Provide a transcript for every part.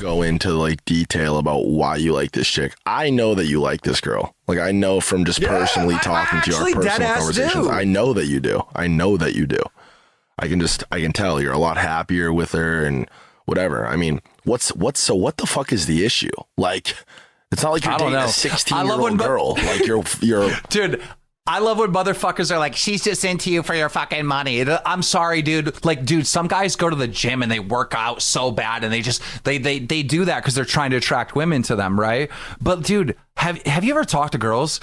go into like detail about why you like this chick. I know that you like this girl. Like I know from just personally talking to you, our personal conversations. I know that you do. I know that you do. I can tell you're a lot happier with her and whatever. I mean, what the fuck is the issue? Like, it's not like you're dating a 16-year-old girl. Like you're dude. I love when motherfuckers are like, she's just into you for your fucking money. I'm sorry, dude. Like, dude, some guys go to the gym and they work out so bad and they do that because they're trying to attract women to them, right? But dude, have you ever talked to girls?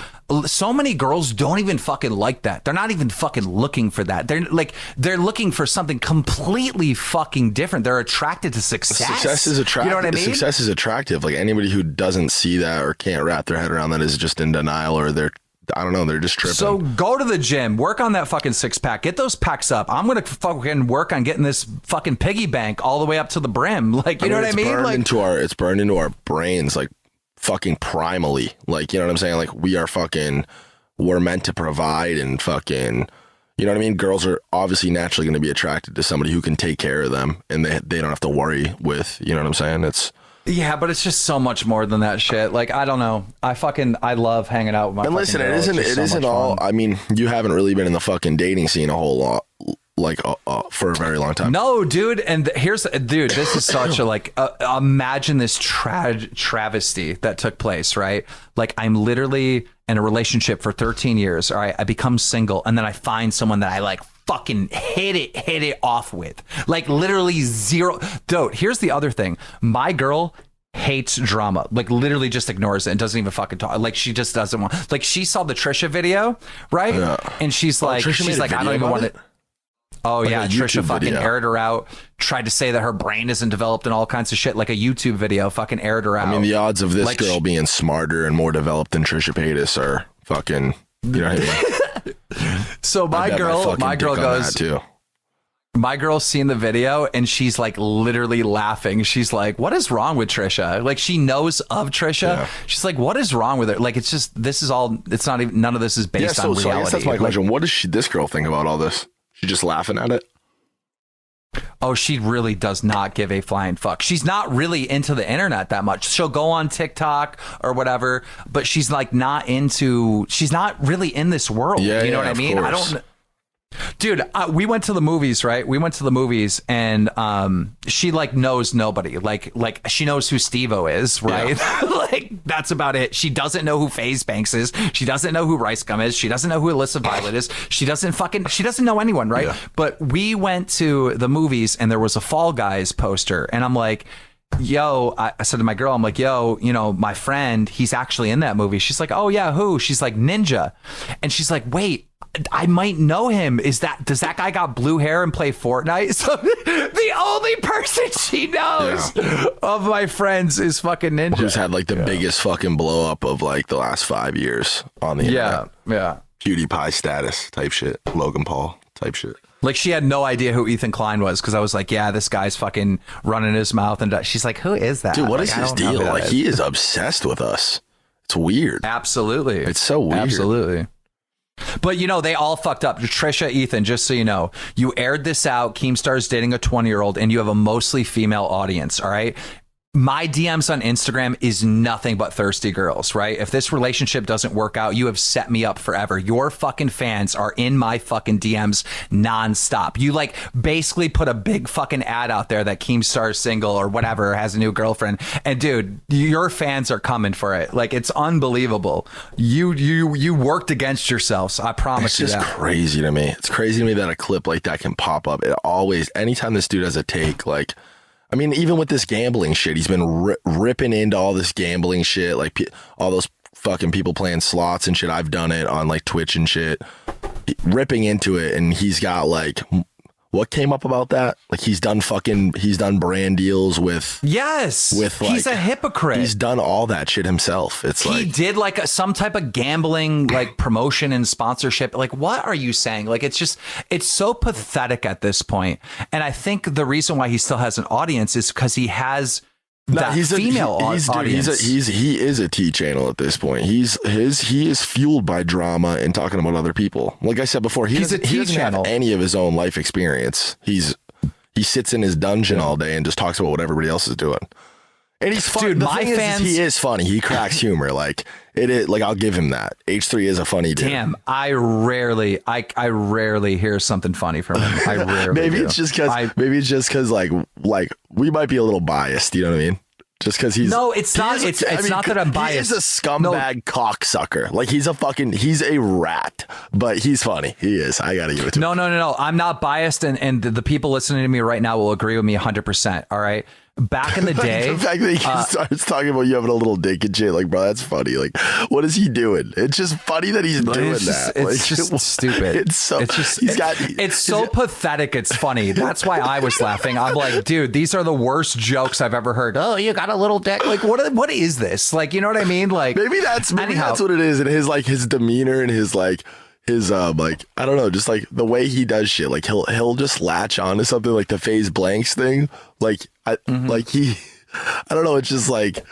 So many girls don't even fucking like that. They're not even fucking looking for that. They're looking for something completely fucking different. They're attracted to success. Success is attractive. You know what I mean? Success is attractive. Like anybody who doesn't see that or can't wrap their head around that is just in denial, or they're just tripping. So go to the gym, work on that fucking 6-pack, get those pecs up. I'm going to fucking work on getting this fucking piggy bank all the way up to the brim. Like, you know what I mean? It's burned into our brains, like fucking primally. Like, you know what I'm saying? Like we're meant to provide and fucking, you know what I mean? Girls are obviously naturally going to be attracted to somebody who can take care of them and they don't have to worry with, you know what I'm saying? Yeah, but it's just so much more than that shit. Like, I don't know. I love hanging out with my. And listen, it isn't all. I mean, you haven't really been in the fucking dating scene a whole lot, like for a very long time. No, dude. And this is such a like. Imagine this travesty that took place, right? Like, I'm literally in a relationship for 13 years. All right, I become single, and then I find someone that I like. Fucking hit it off with, like literally zero. Dude, here's the other thing. My girl hates drama, like literally just ignores it and doesn't even fucking talk. Like she just doesn't want. Like she saw the Trisha video, right? Yeah. And she's like, I don't even want it. Oh like yeah, Trisha fucking aired her out. Tried to say that her brain isn't developed and all kinds of shit. Like a YouTube video, fucking aired her out. I mean, the odds of this girl being smarter and more developed than Trisha Paytas are fucking. You know what I mean? So my girl goes, my girl's seen the video and she's like literally laughing. She's like, what is wrong with Trisha? Like she knows of Trisha. Yeah. She's like, what is wrong with her? Like, it's not even, none of this is based on reality. So I guess that's my question. What does this girl think about all this? She's just laughing at it. Oh, she really does not give a flying fuck. She's not really into the internet that much. She'll go on TikTok or whatever, but she's like she's not really in this world. Yeah, you know what I mean? Course. Dude, we went to the movies, right? We went to the movies and she like knows nobody. Like she knows who Steve-O is, right? Yeah. Like that's about it. She doesn't know who FaZe Banks is. She doesn't know who Rice Gum is. She doesn't know who Alyssa Violet is. She doesn't know anyone, right? Yeah. But we went to the movies and there was a Fall Guys poster and I'm like, yo, I said to my girl, I'm like, yo, you know, my friend, he's actually in that movie. She's like, oh yeah, who? She's like, Ninja. And she's like, wait, I might know him. Does that guy got blue hair and play Fortnite? So the only person she knows of my friends is fucking Ninja. Who's had like the biggest fucking blow up of like the last 5 years on the internet. Yeah. PewDiePie status type shit. Logan Paul type shit. Like she had no idea who Ethan Klein was because I was like, yeah, this guy's fucking running his mouth. And she's like, who is that? Dude, what is his deal? Like he is obsessed with us. It's weird. Absolutely. It's so weird. Absolutely. But, you know, they all fucked up. Trisha, Ethan, just so you know, you aired this out. Keemstar's dating a 20-year-old and you have a mostly female audience. All right. My DMs on Instagram is nothing but thirsty girls, right? If this relationship doesn't work out, you have set me up forever. Your fucking fans are in my fucking DMs nonstop. You like basically put a big fucking ad out there that Keemstar is single or whatever, has a new girlfriend. And dude, your fans are coming for it. Like it's unbelievable. You worked against yourselves. I promise you that. It's just crazy to me. It's crazy to me that a clip like that can pop up. Anytime this dude has a take, like, I mean, even with this gambling shit, he's been ripping into all this gambling shit, like all those fucking people playing slots and shit. I've done it on like Twitch and shit, ripping into it. And he's got like, what came up about that? Like he's done brand deals with. Yes. With like, he's a hypocrite. He's done all that shit himself. He did like some type of gambling, like promotion and sponsorship. Like, what are you saying? Like, it's so pathetic at this point. And I think the reason why he still has an audience is because he has female audience. He is a T channel at this point. He is fueled by drama and talking about other people. Like I said before, he doesn't have any of his own life experience. He sits in his dungeon all day and just talks about what everybody else is doing. And he's funny. Dude, The my thing fans, is he is funny. He cracks humor. Like it is. Like I'll give him that. H3 is a funny dude. damn, I rarely hear something funny from him. I rarely. maybe do. it's just because like we might be a little biased. You know what I mean? Just because he's no, it's not. It's not that I'm biased. He's a scumbag cocksucker. Like he's a rat, but he's funny. He is. I gotta give it to him. No. I'm not biased, and the people listening to me right now will agree with me 100%. All right. Back in the day, the fact that he starts talking about you having a little dick and shit, like, bro, that's funny. Like, what is he doing? It's just funny that he's doing that. It's just stupid. It's so pathetic. It's funny. That's why I was laughing. I'm like, dude, these are the worst jokes I've ever heard. Oh, you got a little dick. Like, what is this? Like, you know what I mean? Like, maybe that's what it is. And his demeanor and his like I don't know, just like the way he does shit. Like he'll just latch on to something like the phase blanks thing. Like I don't know. It's just like,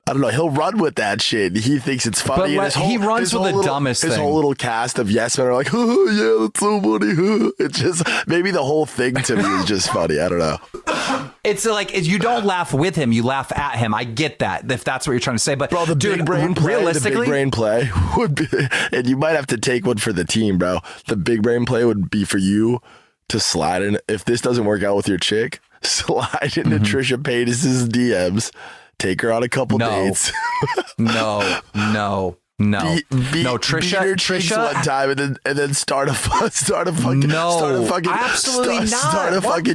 I don't know. He'll run with that shit. He thinks it's funny. But he runs with the dumbest thing. His whole little cast of yes men are like, oh, yeah, that's so funny. It's just, maybe the whole thing to me is just funny. I don't know. It's like, you don't laugh with him, you laugh at him. I get that, if that's what you're trying to say. But bro, the big brain play would be, and you might have to take one for the team, bro. The big brain play would be for you to slide in. If this doesn't work out with your chick, slide into Trisha Paytas' DMs. Take her on a couple dates. No. Trisha one time and then start a fucking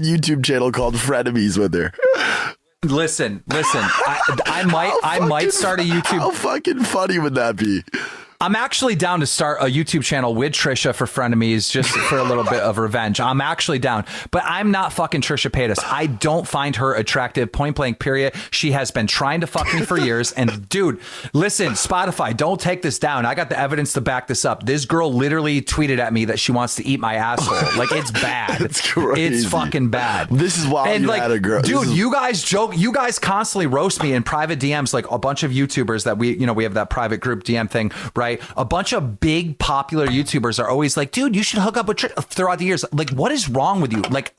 YouTube channel called Frenemies with her. Listen. I might start a YouTube. How fucking funny would that be? I'm actually down to start a YouTube channel with Trisha for Frenemies, just for a little bit of revenge. I'm actually down, but I'm not fucking Trisha Paytas. I don't find her attractive, point blank, period. She has been trying to fuck me for years. And dude, listen, Spotify, don't take this down. I got the evidence to back this up. This girl literally tweeted at me that she wants to eat my asshole. Like, it's bad. It's crazy. It's fucking bad. This is why you had a girl. Dude, you guys joke. You guys constantly roast me in private DMs, like a bunch of YouTubers that we have that private group DM thing, right? A bunch of big popular YouTubers are always like, dude, you should hook up with Trisha throughout the years. Like, what is wrong with you? Like,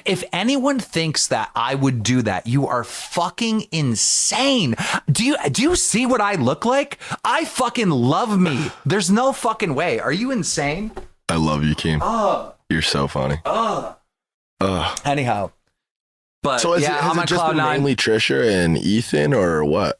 if anyone thinks that I would do that, you are fucking insane. Do you see what I look like? I fucking love me. There's no fucking way. Are you insane? I love you, Keem. You're so funny. Anyhow. But so has it just been mainly Trisha and Ethan or what?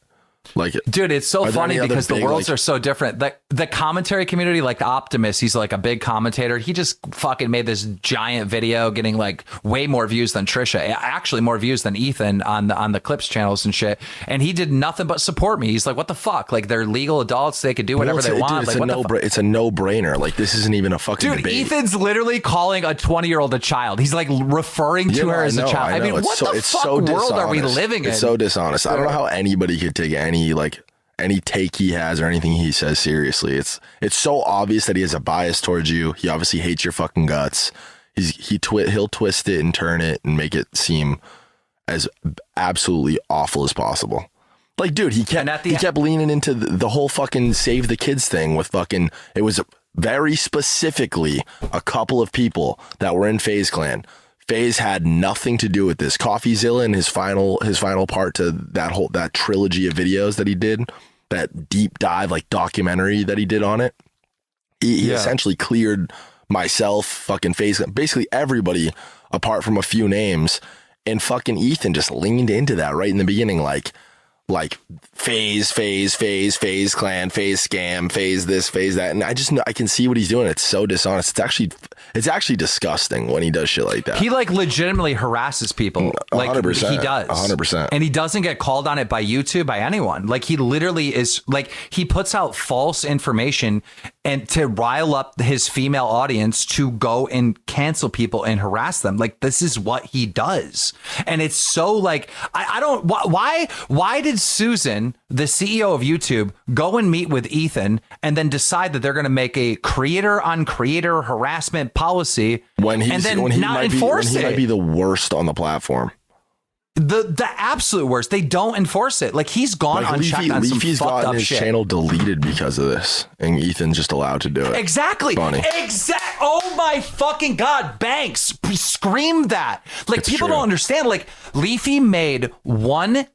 Like, dude, it's so funny because the worlds are so different. The commentary community, like Optimus, he's like a big commentator. He just fucking made this giant video getting like way more views than Trisha, actually more views than Ethan on the clips channels and shit. And he did nothing but support me. He's like, what the fuck? Like, they're legal adults. They could do whatever they want. Dude, it's a no-brainer. Like, this isn't even a fucking debate. Ethan's literally calling a 20-year-old a child. He's like referring to her as a child. I mean, what the fuck world are we living in? It's so dishonest. I don't know how anybody could take any take he has or anything he says seriously. It's so obvious that he has a bias towards you. He obviously hates your fucking guts. He'll twist it and turn it and make it seem as absolutely awful as possible. Like, dude, he kept leaning into the whole fucking save the kids thing with fucking, it was very specifically a couple of people that were in FaZe Clan. FaZe had nothing to do with this. CoffeeZilla and his final part to that trilogy of videos that he did, that deep dive like documentary that he did on it. He essentially cleared myself, fucking FaZe, basically everybody apart from a few names, and fucking Ethan just leaned into that right in the beginning, like FaZe Clan, FaZe scam, FaZe this, FaZe that. And I just know, I can see what he's doing. It's so dishonest. It's actually disgusting when he does shit like that. He like legitimately harasses people. Like 100%, he does. 100%. And he doesn't get called on it by YouTube, by anyone. Like, he literally is like, he puts out false information and to rile up his female audience to go and cancel people and harass them. Like, this is what he does. And it's so like, I don't, why did Susan, the CEO of YouTube, go and meet with Ethan and then decide that they're going to make a creator on creator harassment policy when he might be the worst on the platform? The absolute worst. They don't enforce it. Like, he's gone Like unchecked on some Leafy's fucked gotten up his shit. channel deleted because of this, and Ethan's just allowed to do it. Exactly. Funny. Oh my fucking God. Banks, scream that. Like, It's people true. don't understand. Like, Leafy made one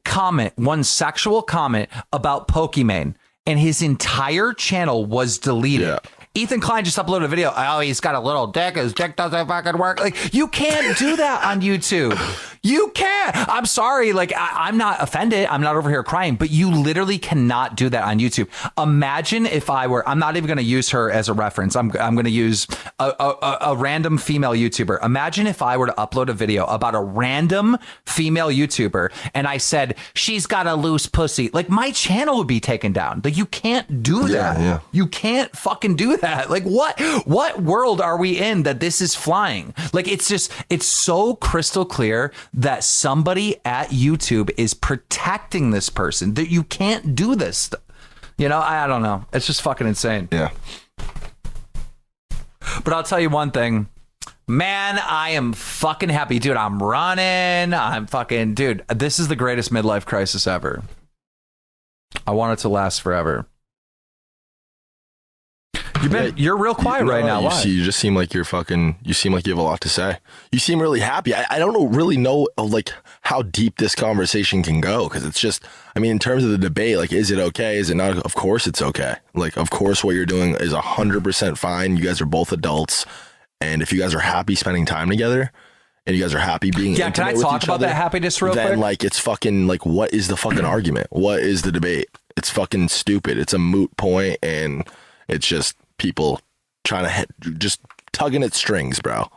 sexual comment about Pokimane, and his entire channel was deleted. Yeah. Ethan Klein just uploaded a video. Oh, he's got a little dick. His dick doesn't fucking work. Like, you can't do that on YouTube. You can't. I'm sorry. Like, I'm not offended. I'm not over here crying, but you literally cannot do that on YouTube. Imagine if I'm not even going to use her as a reference. I'm going to use a random female YouTuber. Imagine if I were to upload a video about a random female YouTuber and I said, she's got a loose pussy. Like, my channel would be taken down. Like, you can't do that. Yeah. You can't fucking do that. Like, what world are we in that this is flying? Like, it's so crystal clear that somebody at YouTube is protecting this person, that you can't do this. You know, I don't know. It's just fucking insane. Yeah. But I'll tell you one thing. Man, I am fucking happy. Dude, I'm running. Dude, this is the greatest midlife crisis ever. I want it to last forever. You're real quiet right now. Why? You just seem like you seem like you have a lot to say. You seem really happy. I don't really know like how deep this conversation can go, because it's just, I mean, in terms of the debate, like, is it okay? Is it not? Of course it's okay. Like, of course what you're doing is 100% fine. You guys are both adults. And if you guys are happy spending time together and you guys are happy being intimate can I with talk each about other, that happiness real quick? then like, it's fucking like, what is the fucking argument? What is the debate? It's fucking stupid. It's a moot point, and it's just people trying to just tugging at strings, bro.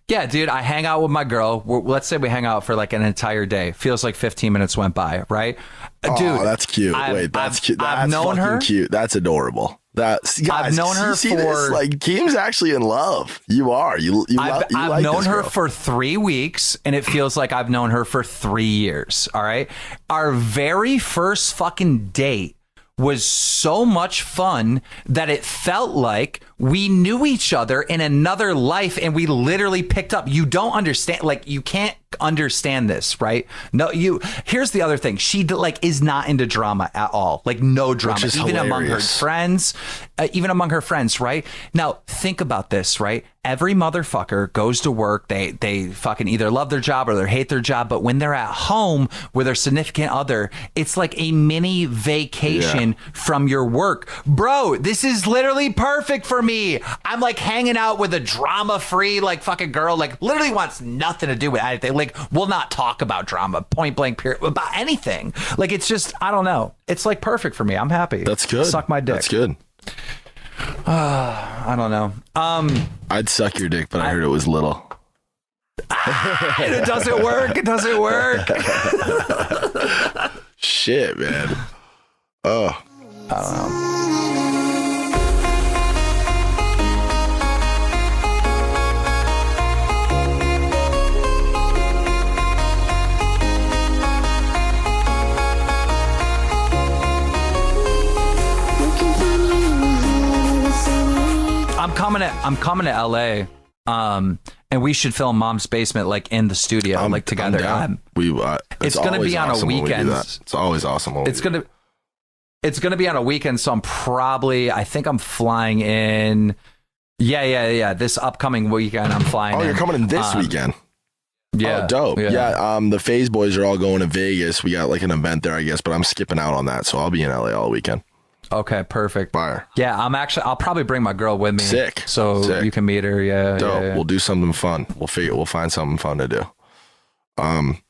Yeah, dude, I hang out with my girl. Let's say we hang out for like an entire day. Feels like 15 minutes went by, right? Dude, oh, that's cute. Wait, that's cute. That's known her. Cute. That's adorable. Guys, I've known her for this? Like, Keem's actually in love. You are. I've known her girl. for 3 weeks, and it feels like I've known her for 3 years. All right. Our very first fucking date was so much fun that it felt like we knew each other in another life, and we literally picked up. You don't understand. Like, you can't understand this, right? No, here's the other thing. She like is not into drama at all. Like, no drama, even among her friends, right? Now think about this, right? Every motherfucker goes to work. They fucking either love their job or they hate their job. But when they're at home with their significant other, it's like a mini vacation from your work. Bro, this is literally perfect for me. I'm like hanging out with a drama-free like fucking girl, like literally wants nothing to do with anything. Like, we'll not talk about drama, point blank period, about anything. Like, it's just, I don't know. It's like perfect for me. I'm happy. That's good. Suck my dick. That's good. I don't know. I'd suck your dick, but I heard it was little. It doesn't work. It doesn't work. Shit, man. Oh. I don't know. I'm coming to LA, and we should film Mom's Basement like in the studio, like together. It's gonna be on a weekend. It's always awesome. It's gonna be on a weekend, so I think I'm flying in. Yeah. This upcoming weekend, I'm flying. Oh, in. You're coming in this weekend. Yeah. Oh, dope. Yeah. The FaZe boys are all going to Vegas. We got like an event there, I guess, but I'm skipping out on that, so I'll be in LA all weekend. Okay, perfect. Fire. Yeah, I'll probably bring my girl with me. Sick. So you can meet her. Yeah. Dope. Yeah. We'll do something fun. We'll find something fun to do. I'm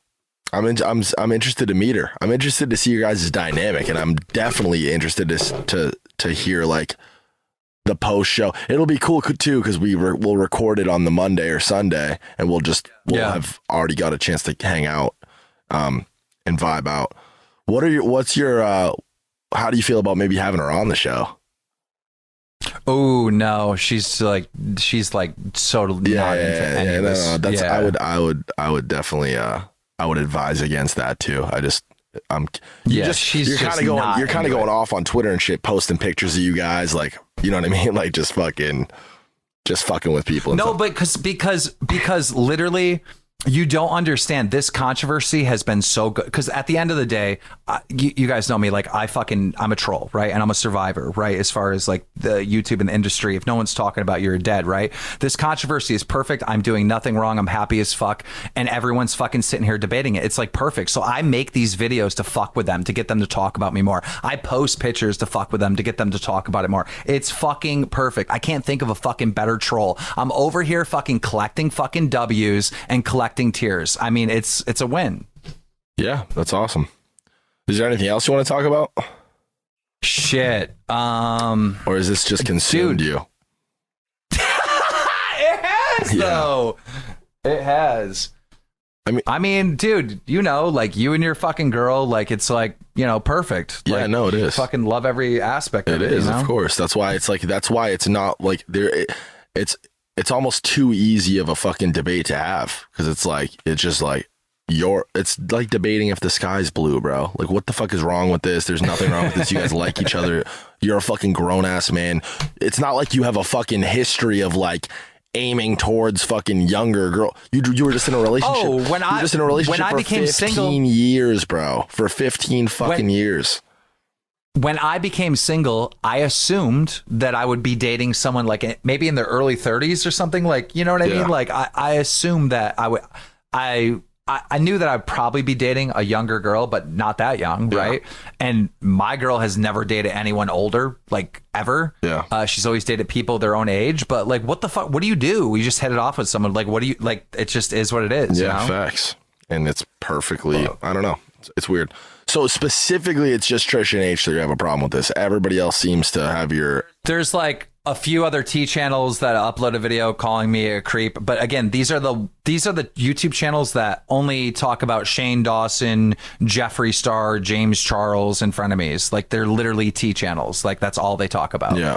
interested to meet her. I'm interested to see your guys' dynamic, and I'm definitely interested to hear like the post show. It'll be cool too, because we'll record it on the Monday or Sunday, and we'll have already got a chance to hang out, and vibe out. How do you feel about maybe having her on the show? Oh no, she's like so not into any of this. I would definitely I would advise against that too. You're kind of going off on Twitter and shit, posting pictures of you guys, like, you know what I mean, like just fucking with people. No, but because literally, You don't understand. This controversy has been so good because at the end of the day, you guys know me. Like I'm a troll, right? And I'm a survivor, right? As far as like the YouTube and the industry, if no one's talking about you're dead, right? This controversy is perfect. I'm doing nothing wrong. I'm happy as fuck. And everyone's fucking sitting here debating it. It's like perfect. So I make these videos to fuck with them, to get them to talk about me more. I post pictures to fuck with them, to get them to talk about it more. It's fucking perfect. I can't think of a fucking better troll. I'm over here fucking collecting fucking W's and collecting tears. I mean, it's a win. Yeah, that's awesome. Is there anything else you want to talk about? Shit. Or is this just consumed you? It has though. It has. I mean, dude, you know, like you and your fucking girl, like it's like, you know, perfect. Yeah, like, no, it is. Fucking love every aspect of it. It is, you know? of course. That's why it's not like there. It's almost too easy of a fucking debate to have because it's just like it's like debating if the sky's blue, bro. Like, what the fuck is wrong with this? There's nothing wrong with this. You guys like each other. You're a fucking grown ass man. It's not like you have a fucking history of like aiming towards fucking younger girl. You were just in a relationship. Oh, when I became 15 single years, bro. For 15 fucking years. When I became single, I assumed that I would be dating someone like maybe in their early 30s or something, like, you know what I mean? Like I assumed that I knew that I'd probably be dating a younger girl, but not that young, right? And my girl has never dated anyone older, like ever. Yeah. She's always dated people their own age, but like, what the fuck? What do you do? We just hit it off with someone. Like, what do you like? It just is what it is. Yeah, you know? Facts. And it's perfectly. I don't know. It's weird. So specifically, it's just Trisha and H3 who have a problem with this. Everybody else seems to have your. There's like a few other T channels that upload a video calling me a creep, but again, these are the YouTube channels that only talk about Shane Dawson, Jeffree Star, James Charles, and frenemies. Like they're literally T channels. Like that's all they talk about. Yeah.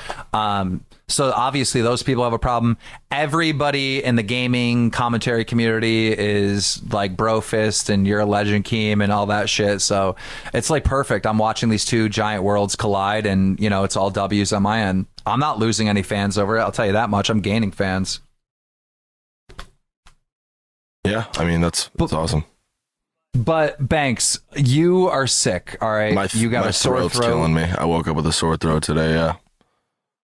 So obviously those people have a problem. Everybody in the gaming commentary community is like bro fist and you're a legend Keem and all that shit. So it's like perfect. I'm watching these two giant worlds collide and you know, it's all W's on my end. I'm not losing any fans over it. I'll tell you that much. I'm gaining fans. Yeah. I mean, that's awesome. But Banks, you are sick. All right. You got a sore throat. Killing me. I woke up with a sore throat today. Yeah.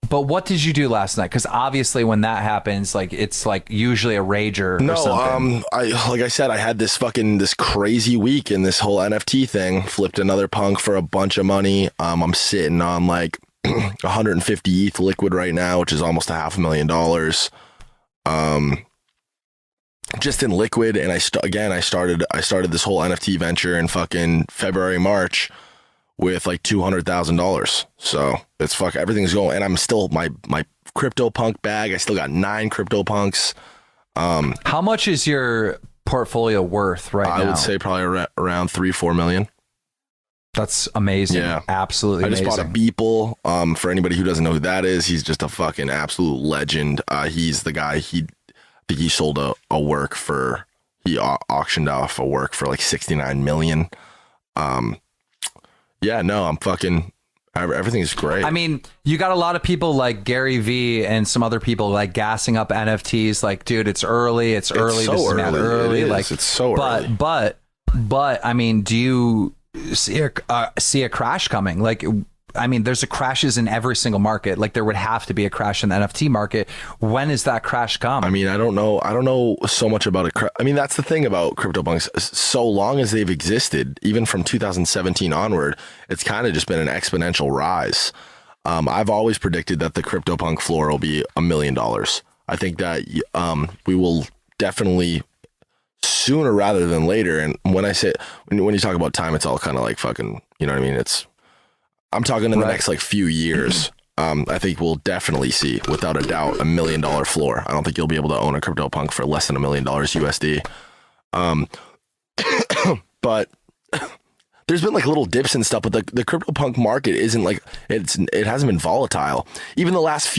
But what did you do last night? Because obviously, when that happens, like it's like usually a rager. Or something. Like I said, I had this crazy week in this whole NFT thing. Flipped another punk for a bunch of money. I'm sitting on like 150 ETH liquid right now, which is almost $500,000. Just in liquid, and I started this whole NFT venture in fucking February, March. With like $200,000. So it's everything's going, and I'm still my CryptoPunk bag. I still got 9 CryptoPunks. How much is your portfolio worth right now? I would say probably around 3-4 million. That's amazing. Yeah, absolutely. I just bought a Beeple. For anybody who doesn't know who that is, he's just a fucking absolute legend. He's the guy. I think he sold a work for. He auctioned off a work for like 69 million. Yeah, no, I'm fucking. Everything's great. I mean, you got a lot of people like Gary V and some other people like gassing up NFTs. Like, dude, it's early. It's early. So this early. Is early. It is. Like, it's so early. But I mean, do you see a crash coming? Like, I mean, there's crashes in every single market. Like there would have to be a crash in the NFT market. When is that crash come? I mean, I don't know so much about it. I mean, that's the thing about CryptoPunks. So long as they've existed, even from 2017 onward, it's kind of just been an exponential rise. I've always predicted that the CryptoPunk floor will be $1 million. I think that we will definitely sooner rather than later. And when I say, when you talk about time, it's all kind of like fucking, you know what I mean? I'm talking in the next like few years. I think we'll definitely see, without a doubt, $1 million floor. I don't think you'll be able to own a CryptoPunk for less than $1 million USD. But there's been like little dips and stuff, but the CryptoPunk market isn't like it hasn't been volatile. Even the last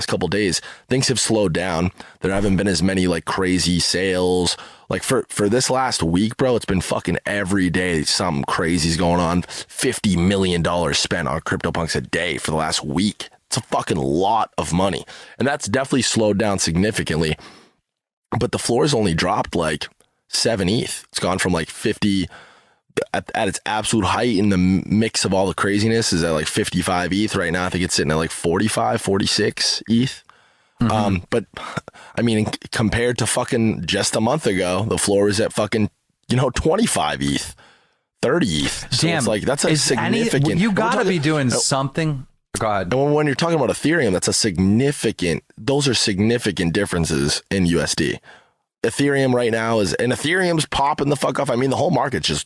couple days, things have slowed down. There haven't been as many like crazy sales. Like for this last week, bro, it's been fucking every day something crazy's going on. $50 million spent on CryptoPunks a day for the last week. It's a fucking lot of money. And that's definitely slowed down significantly. But the floor's only dropped like 7 ETH. It's gone from like 50 at its absolute height in the mix of all the craziness is at like 55 ETH right now. I think it's sitting at like 45, 46 ETH. But I mean, compared to fucking just a month ago, the floor is at fucking, 25 ETH, 30 ETH. So Damn, it's like, that's a significant. You gotta be doing something. Go ahead. And when you're talking about Ethereum, those are significant differences in USD. Ethereum right now and Ethereum's popping the fuck off. I mean, the whole market's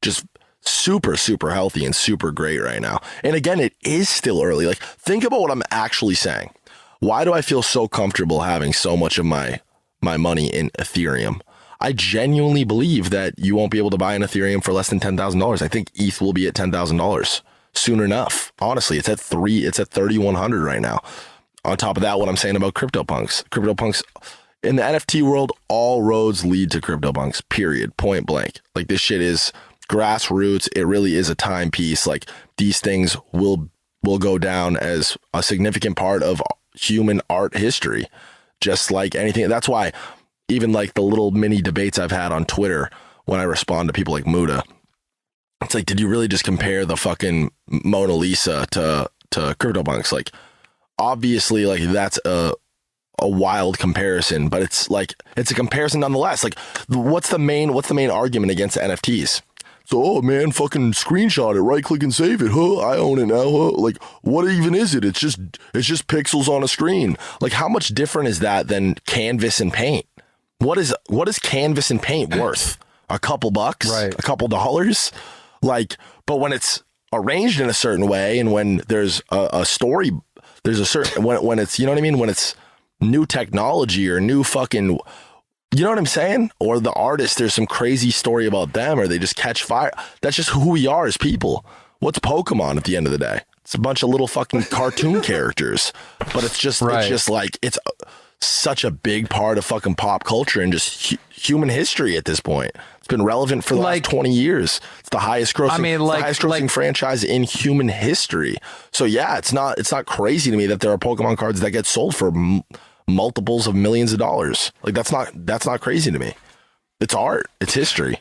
just super, super healthy and super great right now. And again, it is still early. Like, think about what I'm actually saying. Why do I feel so comfortable having so much of my money in Ethereum? I genuinely believe that you won't be able to buy an Ethereum for less than $10,000. I think ETH will be at $10,000 soon enough. Honestly, it's at 3,100 right now. On top of that, what I'm saying about CryptoPunks in the NFT world, all roads lead to CryptoPunks, period, point blank. Like, this shit is grassroots. It really is a timepiece. Like, these things will go down as a significant part of human art history, just like anything. That's why even like the little mini debates I've had on Twitter when I respond to people like Muda, it's like, did you really just compare the fucking Mona Lisa to CryptoPunks? Like, obviously, like, that's a wild comparison, but it's a comparison nonetheless. Like, what's the main argument against NFTs? So, oh man, fucking screenshot it, right click and save it. Huh? I own it now. Huh? Like, what even is it? It's just pixels on a screen. Like, how much different is that than canvas and paint? What is canvas and paint worth? A couple bucks, right? A couple dollars. Like, but when it's arranged in a certain way, and when there's a story, there's a certain when it's, you know what I mean? When it's new technology or new fucking. You know what I'm saying? Or the artist, there's some crazy story about them, or they just catch fire. That's just who we are as people. What's Pokemon at the end of the day? It's a bunch of little fucking cartoon characters, but it's just like, it's such a big part of fucking pop culture and just human history at this point. It's been relevant for the last 20 years. It's the highest grossing franchise in human history. So yeah, it's not crazy to me that there are Pokemon cards that get sold for multiples of millions of dollars. Like, that's not crazy to me. It's art. It's history.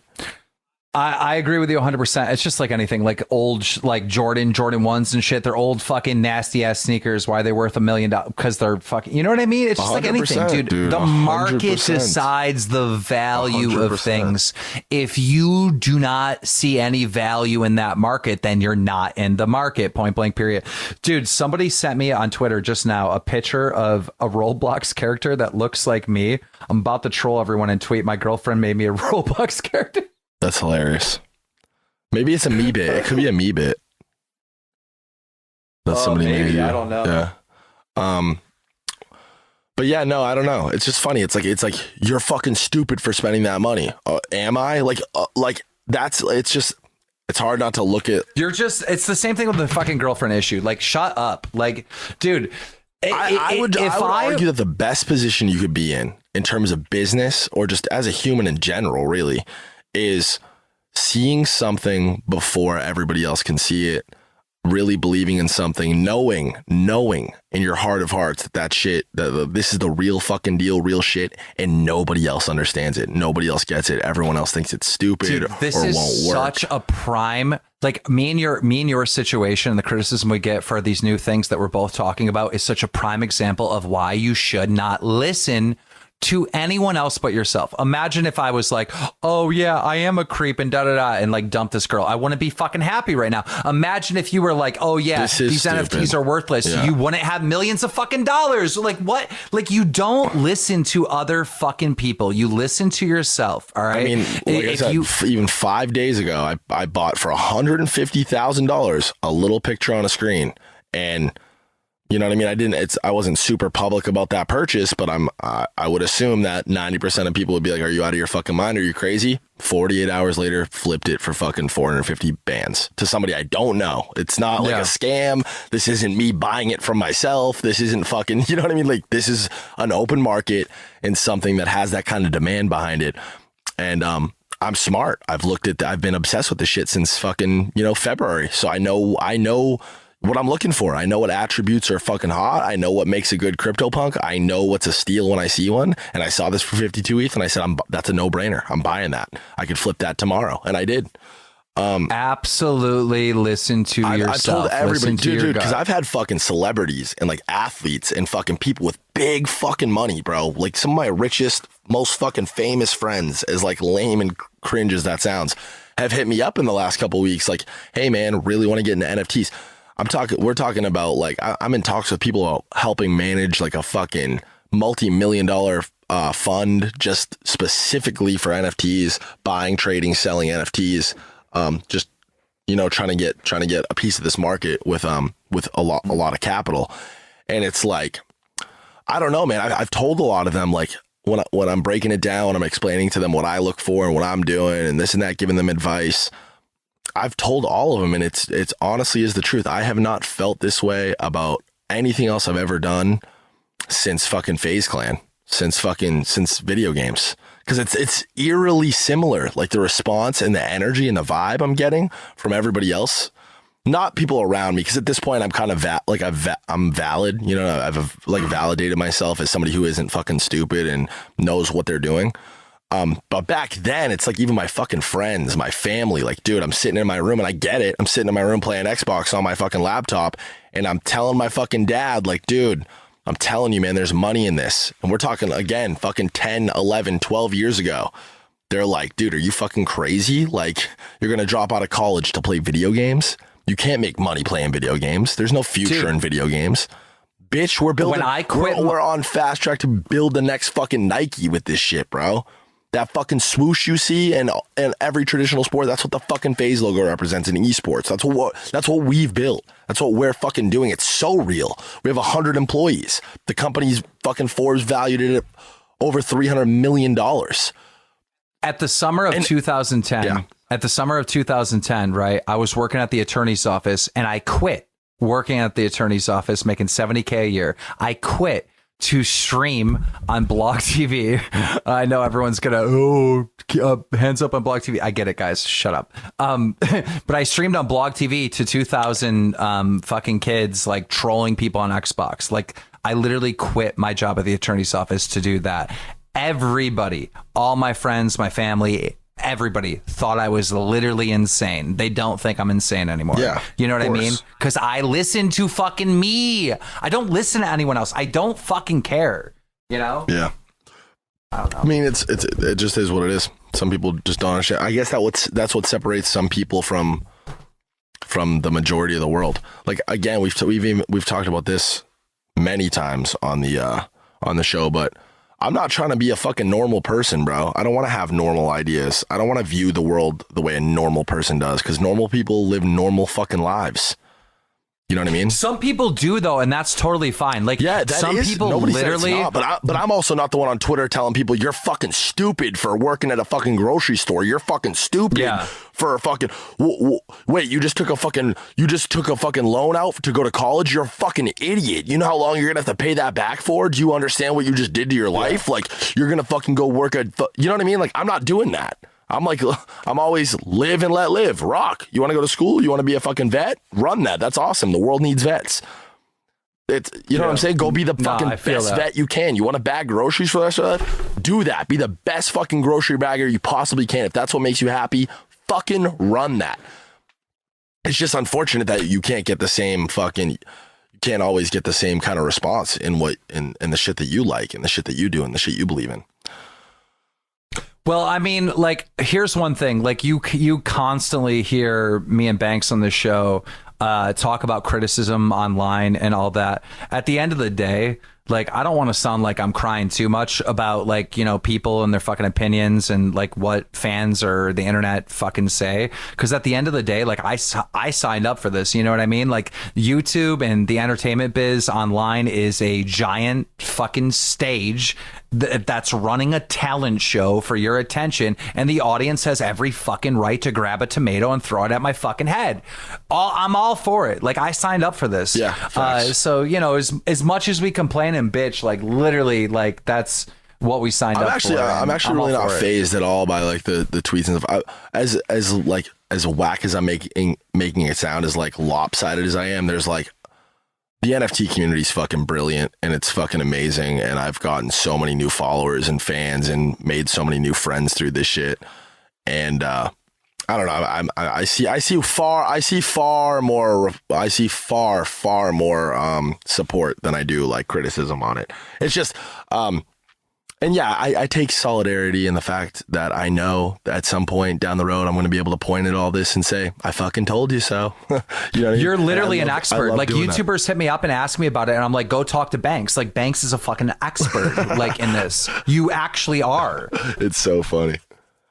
I agree with you 100%. It's just like anything, like old, like Jordan 1s and shit. They're old fucking nasty ass sneakers. Why are they worth $1 million? Because they're fucking, you know what I mean? It's just like anything, dude. The market 100%. Decides the value 100%. Of things. If you do not see any value in that market, then you're not in the market, point blank, period. Dude, somebody sent me on Twitter just now a picture of a Roblox character that looks like me. I'm about to troll everyone and tweet, my girlfriend made me a Roblox character. That's hilarious. Maybe it's a Meebit. It could be a Meebit. That's somebody made you. I don't know. Yeah. But yeah, no, I don't know. It's just funny. It's like you're fucking stupid for spending that money. Am I? It's hard not to look at. It's the same thing with the fucking girlfriend issue. Like, shut up. Like, dude. I would argue that the best position you could be in terms of business or just as a human in general, really, is seeing something before everybody else can see it, really believing in something, knowing in your heart of hearts that shit, this is the real fucking deal, real shit, and nobody else understands it. Nobody else gets it. Everyone else thinks it's stupid. Dude, this or is won't work. Such a prime, like me and your situation, and the criticism we get for these new things that we're both talking about is such a prime example of why you should not listen to anyone else but yourself. Imagine if I was like, oh yeah, I am a creep and and like dump this girl. I wouldn't be fucking happy right now. Imagine if you were like, oh yeah, these stupid. NFTs are worthless. Yeah. You wouldn't have millions of fucking dollars. Like, what? Like, you don't listen to other fucking people. You listen to yourself. All right. I mean, like I said, even 5 days ago, I bought for $150,000 a little picture on a screen, and you know what I mean? I wasn't super public about that purchase, but I would assume that 90% of people would be like, are you out of your fucking mind? Are you crazy? 48 hours later, flipped it for fucking 450 bands to somebody I don't know. It's not like a scam. This isn't me buying it from myself. This isn't fucking, you know what I mean? Like, this is an open market and something that has that kind of demand behind it. And, I'm smart. I've been obsessed with this shit since fucking, February. So I know, what I'm looking for. I know what attributes are fucking hot. I know what makes a good CryptoPunk. I know what's a steal when I see one. And I saw this for 52 ETH and I said, that's a no-brainer. I'm buying that. I could flip that tomorrow. And I did. Absolutely listen to yourself. I've told everybody, dude, because gut. I've had fucking celebrities and like athletes and fucking people with big fucking money, bro. Like some of my richest, most fucking famous friends, as like lame and cringe as that sounds, have hit me up in the last couple of weeks. Like, hey man, really want to get into NFTs. We're talking about like, I'm in talks with people about helping manage like a fucking multi-million-dollar fund just specifically for NFTs, buying, trading, selling NFTs. Just, you know, trying to get a piece of this market with a lot of capital. And it's like, I don't know, man. I've told a lot of them, like when I'm breaking it down, I'm explaining to them what I look for and what I'm doing and this and that, giving them advice. I've told all of them, and it's honestly is the truth. I have not felt this way about anything else I've ever done since fucking FaZe Clan, since video games. Because it's eerily similar, like the response and the energy and the vibe I'm getting from everybody else, not people around me. Because at this point, I'm kind of I'm valid, you know. I've like validated myself as somebody who isn't fucking stupid and knows what they're doing. But back then, it's like even my fucking friends, my family, like, dude, I'm sitting in my room and I get it. I'm sitting in my room playing Xbox on my fucking laptop, and I'm telling my fucking dad, like, dude, I'm telling you, man, there's money in this. And we're talking, again, fucking 10, 11, 12 years ago. They're like, dude, are you fucking crazy? Like, you're going to drop out of college to play video games? You can't make money playing video games. There's no future in video games. Bitch, we're building. When I quit, we're on fast track to build the next fucking Nike with this shit, bro. That fucking swoosh you see in every traditional sport, that's what the fucking FaZe logo represents in esports. That's what we've built. That's what we're fucking doing. It's so real. We have 100 employees. The company's fucking Forbes valued it at over $300 million. At the summer of 2010, right, I was working at the attorney's office, and I quit working at the attorney's office, making $70K a year. I quit to stream on Blog TV. I know everyone's gonna hands up on Blog TV. I get it, guys. Shut up. But I streamed on Blog TV to 2,000 fucking kids, like trolling people on Xbox. Like, I literally quit my job at the attorney's office to do that. Everybody, all my friends, my family, everybody thought I was literally insane. They don't think I'm insane anymore. Yeah, you know what I mean? Because I listen to fucking me. I don't listen to anyone else. I don't fucking care. You know? Yeah. I don't know. I mean, it just is what it is. Some people just don't understand. I guess that's what separates some people from the majority of the world. Like, again, we've talked about this many times on the show, but I'm not trying to be a fucking normal person, bro. I don't want to have normal ideas. I don't want to view the world the way a normal person does, because normal people live normal fucking lives. You know what I mean? Some people do, though, and that's totally fine. Like, yeah, some people literally. But I'm also not the one on Twitter telling people you're fucking stupid for working at a fucking grocery store. You're fucking stupid for a fucking. Wait, you just took a fucking loan out to go to college. You're a fucking idiot. You know how long you're gonna have to pay that back for? Do you understand what you just did to your life? Like, you're gonna fucking go work at. You know what I mean? Like, I'm not doing that. I'm always live and let live. Rock. You want to go to school? You want to be a fucking vet? Run that. That's awesome. The world needs vets. You know what I'm saying? Go be the fucking best vet you can. You want to bag groceries for the rest of that? Do that. Be the best fucking grocery bagger you possibly can. If that's what makes you happy, fucking run that. It's just unfortunate that you can't get the same fucking. You can't always get the same kind of response in the shit that you like and the shit that you do and the shit you believe in. Well, I mean, like, here's one thing. Like, you constantly hear me and Banks on the show talk about criticism online and all that. At the end of the day, like, I don't want to sound like I'm crying too much about, like, you know, people and their fucking opinions and like what fans or the internet fucking say. Because at the end of the day, like, I signed up for this. You know what I mean? Like, YouTube and the entertainment biz online is a giant fucking stage that's running a talent show for your attention, and the audience has every fucking right to grab a tomato and throw it at my fucking head. I'm all for it. Like, I signed up for this. Yeah. So, you know, as much as we complain and bitch, like, literally, like, that's what we signed up for. I'm actually really not fazed at all by like the tweets and stuff. As like as whack as I'm making it sound, as like lopsided as I am, there's like the NFT community is fucking brilliant and it's fucking amazing. And I've gotten so many new followers and fans and made so many new friends through this shit. And I don't know. I see far more support than I do like criticism on it. It's just and yeah, I take solidarity in the fact that I know that at some point down the road, I'm going to be able to point at all this and say, I fucking told you so. You know what I mean? You're literally an expert. Like YouTubers hit me up and ask me about it. And I'm like, go talk to Banks. Like Banks is a fucking expert like in this. You actually are. It's so funny.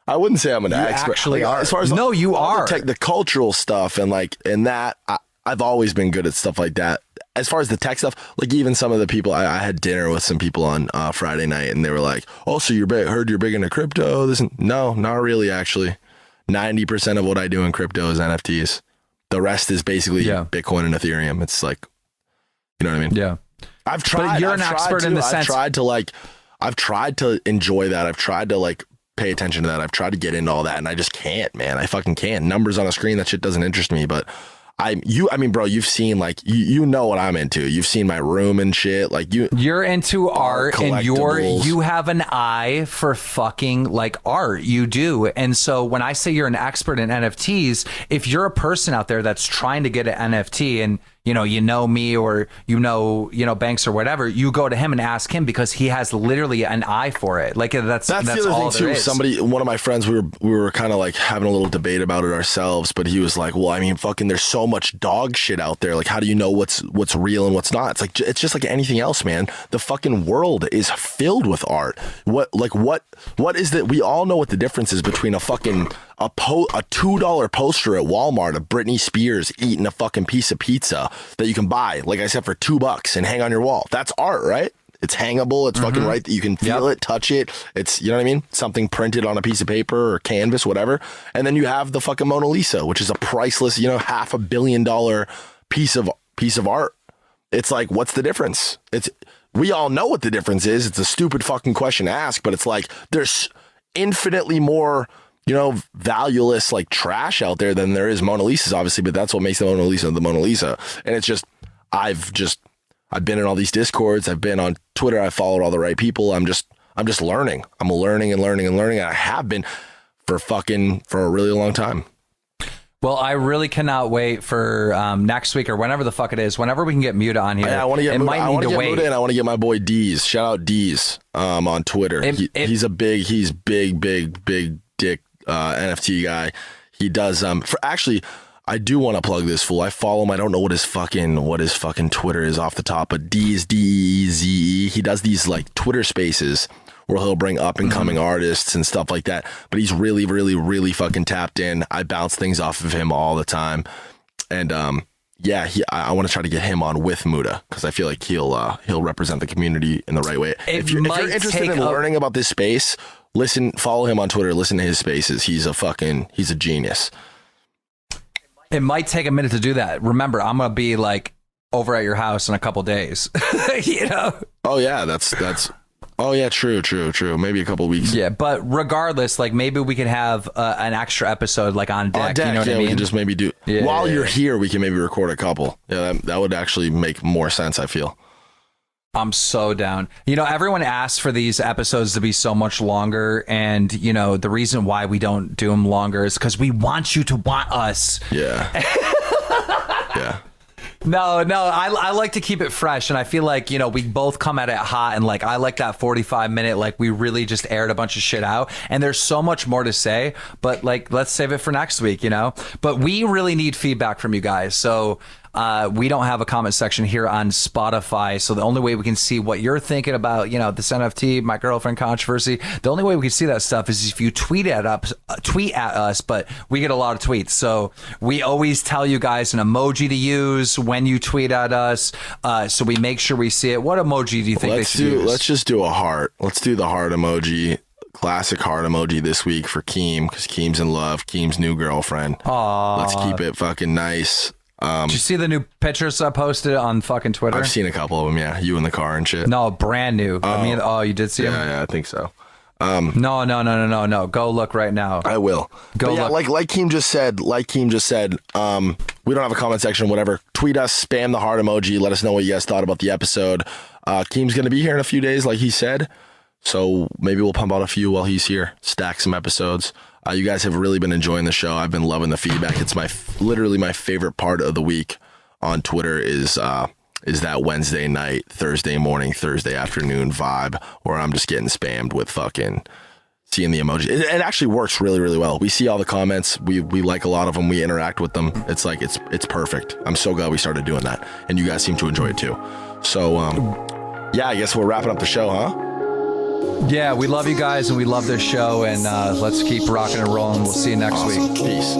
I wouldn't say I'm an expert. Actually like, are. As far as no, you are. The cultural stuff and like, and that I've always been good at stuff like that. As far as the tech stuff, like even some of the people, I had dinner with some people on Friday night and they were like, oh, so heard you're big into crypto. No, not really, actually. 90% of what I do in crypto is NFTs. The rest is basically Bitcoin and Ethereum. It's like, you know what I mean? Yeah. I've tried. But you're an expert in the sense. I've tried to enjoy that. I've tried to like pay attention to that. I've tried to get into all that and I just can't, man. I fucking can't. Numbers on a screen, that shit doesn't interest me, but I mean, bro, you've seen like, you know what I'm into. You've seen my room and shit. Like you're into art and you have an eye for fucking like art. You do. And so when I say you're an expert in NFTs, if you're a person out there that's trying to get an NFT and you know me or you know Banks or whatever, you go to him and ask him because he has literally an eye for it. Like that's the other all thing too. One of my friends, we were kind of like having a little debate about it ourselves, but he was like, well, I mean, fucking there's so much dog shit out there. Like, how do you know what's real and what's not? It's like, it's just like anything else, man. The fucking world is filled with art. What is that? We all know what the difference is between a fucking a $2 poster at Walmart of Britney Spears eating a fucking piece of pizza that you can buy, like I said, for $2 and hang on your wall. That's art, right? It's hangable. It's fucking right that you can feel it, touch it. It's, you know what I mean? Something printed on a piece of paper or canvas, whatever. And then you have the fucking Mona Lisa, which is a priceless, $500 million piece of art. It's like, what's the difference? We all know what the difference is. It's a stupid fucking question to ask, but it's like, there's infinitely more valueless like trash out there than there is Mona Lisas, obviously, but that's what makes the Mona Lisa the Mona Lisa. And it's just, I've been in all these Discords. I've been on Twitter. I followed all the right people. I'm just learning. I'm learning and learning and learning. And I have been for a really long time. Well, I really cannot wait for next week or whenever the fuck it is, whenever we can get Muta on here. I want to get Muta. I want to get Muta, and I want to get my boy Deez. Shout out Deez on Twitter. He's big dick NFT guy. He does I do want to plug this fool. I follow him. I don't know what his fucking Twitter is off the top, but Deez, D-E-Z-E. He does these like Twitter spaces where he'll bring up and coming artists and stuff like that. But he's really, really, really fucking tapped in. I bounce things off of him all the time. And I want to try to get him on with Muta because I feel like he'll represent the community in the right way. If you're interested in learning about this space, follow him on Twitter, listen to his spaces. He's a genius. It might take a minute to do that. Remember, I'm going to be like over at your house in a couple days, Oh yeah, oh yeah, true. Maybe a couple weeks. Yeah, but regardless, like maybe we could have an extra episode like on deck. You know what I mean? We can just maybe do while you're here. We can maybe record a couple. Yeah, that would actually make more sense. I feel. I'm so down. Everyone asks for these episodes to be so much longer. And, the reason why we don't do them longer is because we want you to want us. Yeah. Yeah. No, I like to keep it fresh. And I feel like, we both come at it hot. And like, I like that 45-minute, like we really just aired a bunch of shit out. And there's so much more to say. But like, let's save it for next week, But we really need feedback from you guys. So we don't have a comment section here on Spotify. So the only way we can see what you're thinking about, this NFT, my girlfriend controversy, the only way we can see that stuff is if you tweet at us, but we get a lot of tweets. So we always tell you guys an emoji to use when you tweet at us. So we make sure we see it. What emoji do you think they should use? Let's just do a heart. Let's do the heart emoji. Classic heart emoji this week for Keem, because Keem's in love. Keem's new girlfriend. Aww. Let's keep it fucking nice. Did you see the new pictures I posted on fucking Twitter? I've seen a couple of them, yeah. You in the car and shit. No, brand new. You did see them? Yeah, I think so. No. Go look right now. I will. Go yeah, look. like Keem just said, we don't have a comment section, whatever. Tweet us, spam the heart emoji. Let us know what you guys thought about the episode. Keem's going to be here in a few days, like he said. So maybe we'll pump out a few while he's here, stack some episodes. You guys have really been enjoying the show. I've been loving the feedback. It's literally my favorite part of the week on Twitter is that Wednesday night, Thursday morning, Thursday afternoon vibe where I'm just getting spammed with fucking seeing the emoji. It actually works really, really well. We see all the comments. We like a lot of them. We interact with them. It's like, it's perfect. I'm so glad we started doing that. And you guys seem to enjoy it too. So, yeah, I guess we're wrapping up the show, huh? Yeah, we love you guys and we love this show. And let's keep rocking and rolling. We'll see you next week. Peace.